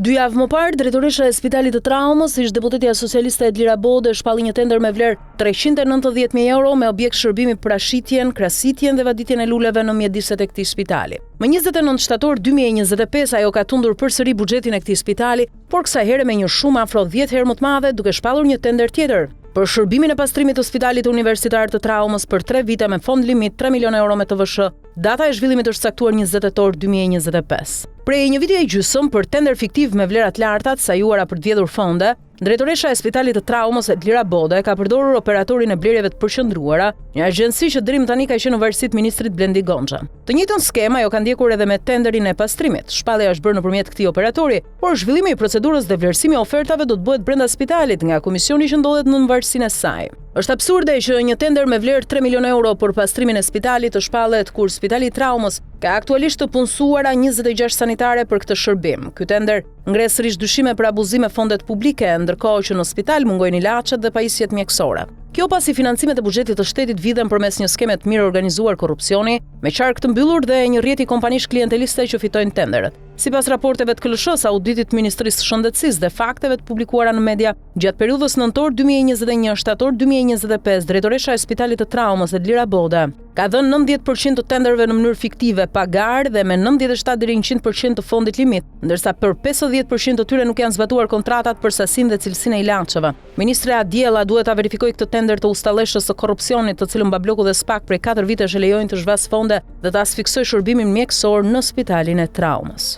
2 javë më parë, drejtoresha e Spitalit të Traumës, ish deputetja socialiste Edlira Bode, shpalli një tender me vlerë 390.000 euro me objekt shërbimi prashitjen, krasitjen dhe vaditjen e luleve në mjediset e këtij spitali. Më 29 shtator 2025 ajo ka tundur përsëri buxhetin e këtij spitali, por kësaj here me një shumë afro 10 herë më të madhe, duke shpallur një tender tjetër për shërbimin e pastrimit të Spitalit Universitar të Traumës për 3 vite me fond limit 3 milion euro me TVSH. Data e zhvillimit është caktuar 20 tetor 2025. Prej një viti e gjysmë për tender fiktiv me vlerat larta të sajuara për të vjedhur fonde, drejtoresha e Spitalit të Traumës Edlira Bode ka përdorur operatorin e blerjeve të përqendruara, një agjenci që deri më tani ka qenë në varësitë ministrit Blendi Goxha. Të njëjtën skemë ajo ka ndjekur edhe me tenderin e pastrimit. Shpallja është bërë nëpërmjet këtij operatori, por zhvillimi i procedurës dhe vlerësimi i ofertave do të bëhet brenda spitalit nga komisioni që ndodhet në varësinë e saj. Është absurde që një tender me vlerë 3 milion euro për pastrimin e spitalit të shpallet kur Spitali i Traumës ka aktualisht të punësuara 26 sanitare për këtë shërbim. Ky tender ngres sërish dyshime për abuzime fondet publike, ndërkohë që në spital mungojnë ilaçet dhe pajisjet mjekësore. Kjo pasi financimet e buxhetit të shtetit vidhen përmes një skeme të mirë organizuar korrupsioni, me qark të mbyllur dhe një rrjeti kompanish klienteliste që fitojnë tenderet. Sipas raporteve të KLSH-s, auditit të Ministrisë së Shëndetësisë dhe fakteve të publikuara në media, gjatë periudhës nëntor 2021-shtator 2025, drejtoresha e Spitalit të Traumës Edlira Bode ka dhënë 90% të tenderëve në mënyrë fiktive pagar dhe me 97 deri në 100% të fondit limit, ndërsa për 50% të tyre nuk janë zbatuar kontratat për sasinë dhe cilësinë e ilaçeve. Ministre Adjella duhet ta verifikojë këtë tender të ustalleshës së korrupsionit, të cilën Babloku dhe SPAK prej 4 vitesh e lejojnë të zhvas fonde dhe ta asfiksojë shërbimin mjekësor në Spitalin e Traumës.